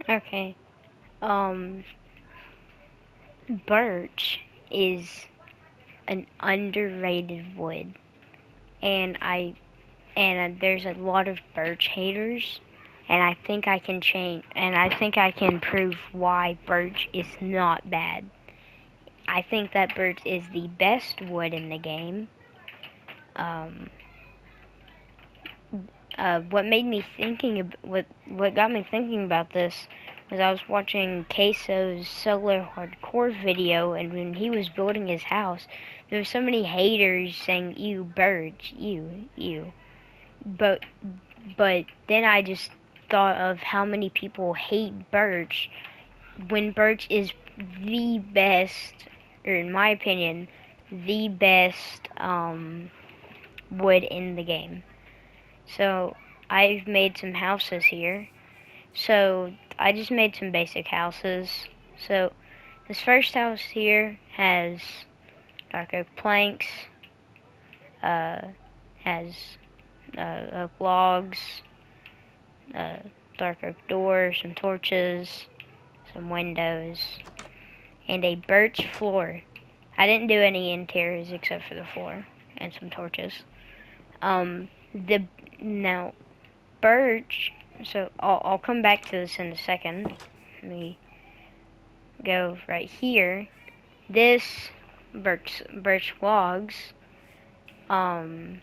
Okay. Um, Birch is an underrated wood, and there's a lot of birch haters, and I think I can change, and I think I can prove why birch is not bad. I think that birch is the best wood in the game. Um, what made me thinking, what got me thinking about this was I was watching Queso's Solar Hardcore video, and when he was building his house, there were so many haters saying, "Ew, birch, ew, ew." But then I just thought of how many people hate birch when birch is the best, or in my opinion, the best wood in the game. So I've made some houses here. So I just made some basic houses. So this first house here has dark oak planks, uh, has oak logs, uh, dark oak door, some torches, some windows, and a birch floor. I didn't do any interiors except for the floor and some torches. The now birch. So I'll come back to this in a second. Let me go right here. This birch logs, um,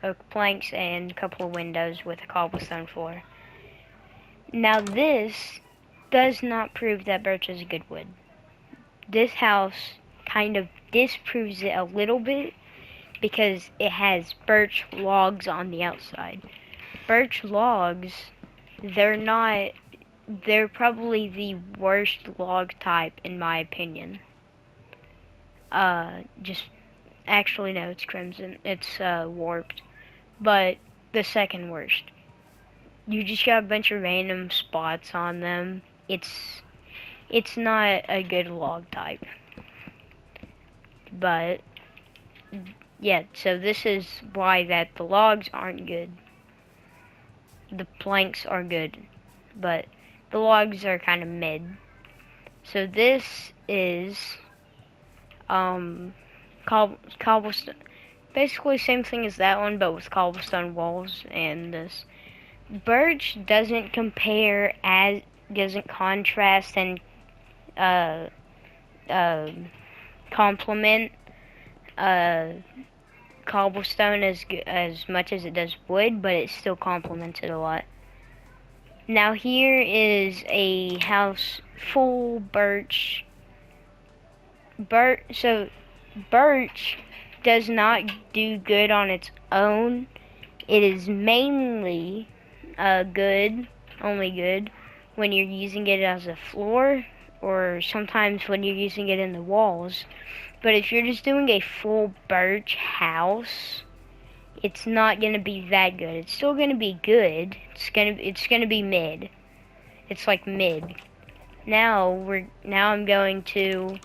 oak planks, and a couple of windows with a cobblestone floor. Now this does not prove that birch is a good wood. This house kind of disproves it a little bit because it has birch logs on the outside. Birch logs, they're not, they're probably the worst log type in my opinion. Just, actually no, it's crimson, it's warped, but the second worst. You just got a bunch of random spots on them. It's not a good log type. But yeah, so this is why that the logs aren't good. The planks are good, but the logs are kind of mid. So this is cobblestone, basically same thing as that one, but with cobblestone walls. And this birch doesn't contrast and uh, uh, complement uh, cobblestone as much as it does wood, but it still complements it a lot. Now here is a house full birch. So birch does not do good on its own. It is mainly only good when you're using it as a floor, or sometimes when you're using it in the walls. But if you're just doing a full birch house, it's not gonna be that good. It's still gonna be good. It's gonna be mid. It's like mid. Now I'm going to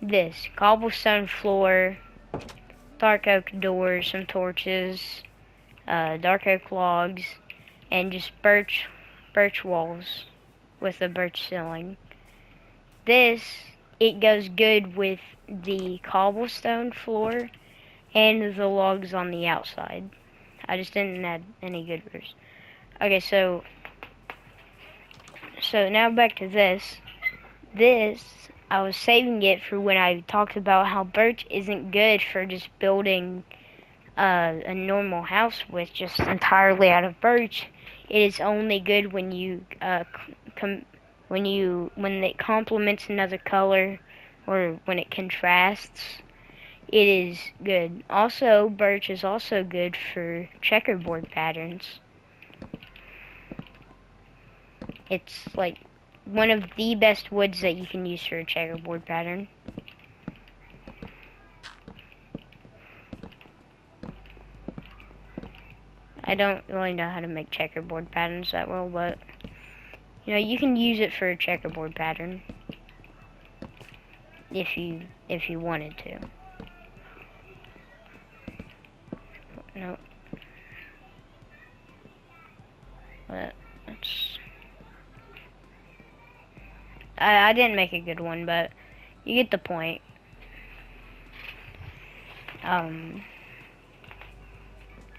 this cobblestone floor, dark oak doors, some torches, dark oak logs, and just birch walls with a birch ceiling. This, it goes good with the cobblestone floor and the logs on the outside. I just didn't add any good roofs. Okay, so now back to this. This, I was saving it for when I talked about how birch isn't good for just building a normal house with just entirely out of birch. It is only good when you when it complements another color, or when it contrasts. It is good. Also, birch is also good for checkerboard patterns. It's like one of the best woods that you can use for a checkerboard pattern. I don't really know how to make checkerboard patterns that well, but you can use it for a checkerboard pattern if you wanted to. No, but I didn't make a good one, but you get the point.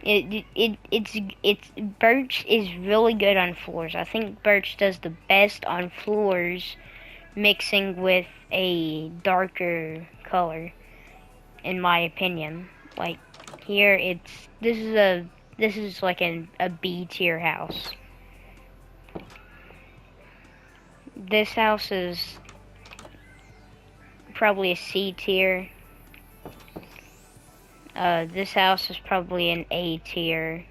It's Birch is really good on floors. I think Birch does the best on floors, mixing with a darker color, in my opinion. Like here, this is like a B tier house. This house is probably a C tier. This house is probably an A tier.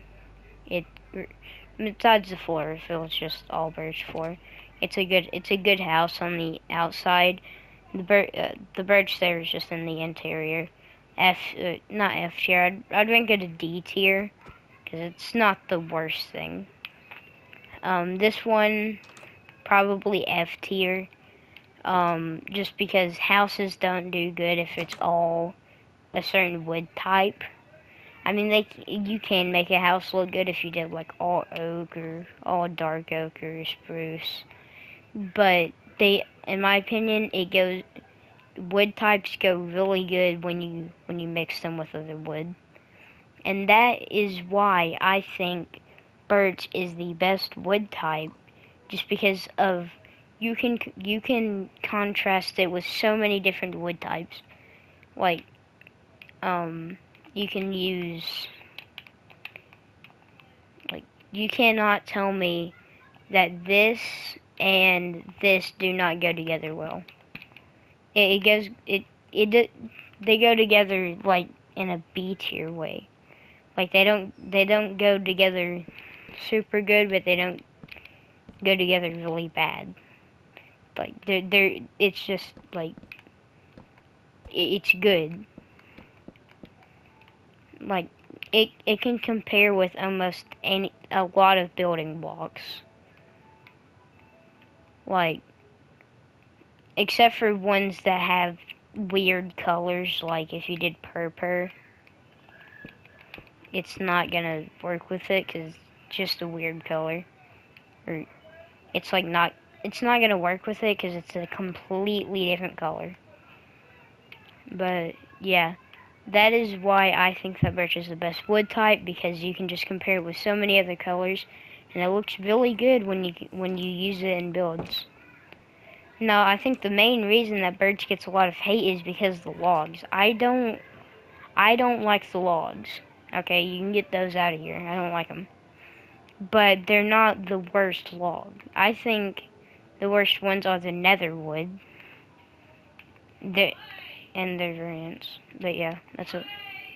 Besides the floor, if it was just all birch floor, it's a good house on the outside. The birch there is just in the interior. Not F tier. I'd rank it a D tier because it's not the worst thing. This one probably F tier. Just because houses don't do good if it's all a certain wood type. I mean, you can make a house look good if you did like all oak or all dark oak or spruce, but in my opinion, wood types go really good when you mix them with other wood, and that is why I think birch is the best wood type, just because of you can contrast it with so many different wood types, like you can use, like, you cannot tell me that this and this do not go together well. It goes, they go together, like, in a B tier way. Like, they don't go together super good, but they don't go together really bad. Like, it's just, like, it's good. Like, it can compare with almost a lot of building blocks. Like, except for ones that have weird colors, like if you did purple, it's not gonna work with it because it's just a weird color. Or it's not gonna work with it because it's a completely different color. But yeah, that is why I think that birch is the best wood type, because you can just compare it with so many other colors, and it looks really good when you use it in builds. No, I think the main reason that birch gets a lot of hate is because of the logs. I don't like the logs. Okay, you can get those out of here. I don't like them. But they're not the worst log. I think the worst ones are the netherwood. And their variants. But yeah, that's it.